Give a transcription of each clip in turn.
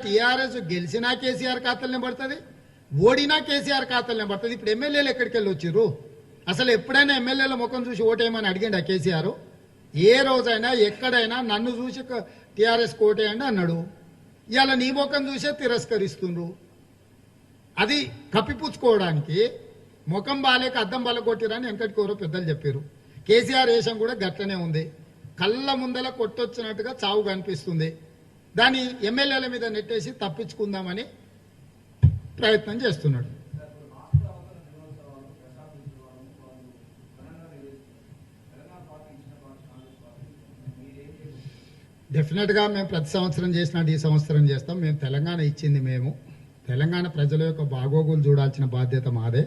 TRS గెలిచినా కేసీఆర్ ఖాతాలనే పడుతుంది, ఓడినా కేసీఆర్ ఖాతాలనే పడుతుంది. ఇప్పుడు ఎమ్మెల్యేలు ఎక్కడికి వెళ్ళి వచ్చిర్రు? అసలు ఎప్పుడైనా ఎమ్మెల్యేల ముఖం చూసి ఓటేయమని అడిగిండా కేసీఆర్? ఏ రోజైనా ఎక్కడైనా నన్ను చూసి టీఆర్ఎస్ కోటేయండి అన్నాడు. ఇవాళ నీ ముఖం చూసే తిరస్కరిస్తుండ్రు. అది కప్పిపుచ్చుకోవడానికి ముఖం బాలేక అద్దం బలగొట్టిరని వెనకటికోరో పెద్దలు చెప్పారు. కేసీఆర్ వేషం కూడా గట్లనే ఉంది. కళ్ళ ముందల కొట్టొచ్చినట్టుగా చావు కనిపిస్తుంది. దాన్ని ఎమ్మెల్యేల మీద నెట్టేసి తప్పించుకుందామని ప్రయత్నం చేస్తున్నాడు. డెఫినెట్గా మేము ప్రతి సంవత్సరం చేసినట్టు ఈ సంవత్సరం చేస్తాం. మేము తెలంగాణ ఇచ్చింది మేము. తెలంగాణ ప్రజల యొక్క బాగోగులు చూడాల్సిన బాధ్యత మాదే.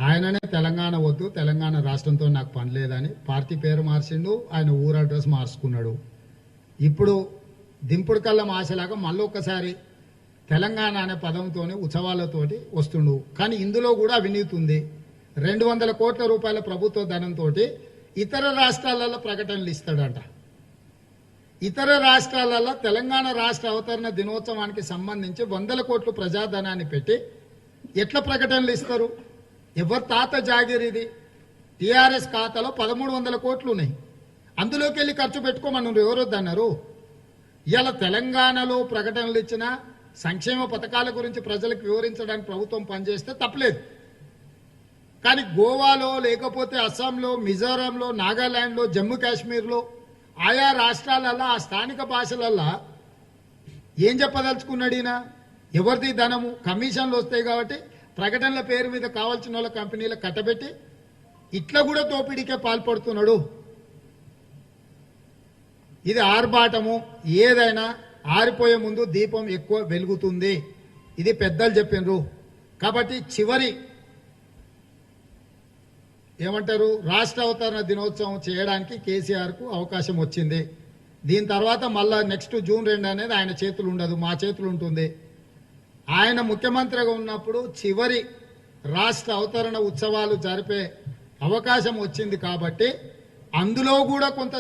ఆయననే తెలంగాణ వద్దు, తెలంగాణ రాష్ట్రంతో నాకు పని లేదని పార్టీ పేరు మార్చిండు, ఆయన ఊరు అడ్రస్ మార్చుకున్నాడు. ఇప్పుడు దింపుడు కళ్ళం ఆశలాగా మళ్ళీ ఒకసారి తెలంగాణ అనే పదంతోనే ఉత్సవాలతోటి వస్తుండు. కానీ ఇందులో కూడా అవినీతి ఉంది. 200 కోట్ల రూపాయల ప్రభుత్వ ధనంతో ఇతర రాష్ట్రాలలో ప్రకటనలు ఇస్తాడంట. ఇతర రాష్ట్రాలలో తెలంగాణ రాష్ట్ర అవతరణ దినోత్సవానికి సంబంధించి 100 కోట్లు ప్రజాధనాన్ని పెట్టి ఎట్లా ప్రకటనలు ఇస్తారు? ఎవరు తాత జాగిరిది? టీఆర్ఎస్ ఖాతాలో 1300 కోట్లు ఉన్నాయి. అందులోకి వెళ్ళి ఖర్చు పెట్టుకోమన్నారు. ఎవరొద్దన్నారు? ఇవాళ తెలంగాణలో ప్రకటనలు ఇచ్చిన సంక్షేమ పథకాల గురించి ప్రజలకు వివరించడానికి ప్రభుత్వం పనిచేస్తే తప్పలేదు. కానీ గోవాలో, లేకపోతే అస్సాంలో, మిజోరాంలో, నాగాలాండ్లో, జమ్మూ కాశ్మీర్లో, ఆయా రాష్ట్రాలల్లో ఆ స్థానిక భాషలల్లో ఏం చెప్పదలుచుకున్నాడు ఈయన? ఎవరిది ధనము? కమిషన్లు వస్తాయి కాబట్టి ప్రకటనల పేరు మీద కావాల్సిన వాళ్ళ కంపెనీలకు కట్టబెట్టి ఇట్లా కూడా దోపిడీకే పాల్పడుతున్నాడు. ఇది ఆర్భాటము. ఏదైనా ఆరిపోయే ముందు దీపం ఎక్కువ వెలుగుతుంది. ఇది పెద్దలు చెప్పినరు. కాబట్టి చివరి ఏమంటారు, రాష్ట్ర అవతరణ దినోత్సవం చేయడానికి కేసీఆర్కు అవకాశం వచ్చింది. దీని తర్వాత మళ్ళా నెక్స్ట్ జూన్ 2 అనేది ఆయన చేతులు ఉండదు, మా చేతులు ఉంటుంది. ఆయన ముఖ్యమంత్రిగా ఉన్నప్పుడు చివరి రాష్ట్ర అవతరణ ఉత్సవాలు జరిపే అవకాశం వచ్చింది కాబట్టి అందులో కూడా కొంత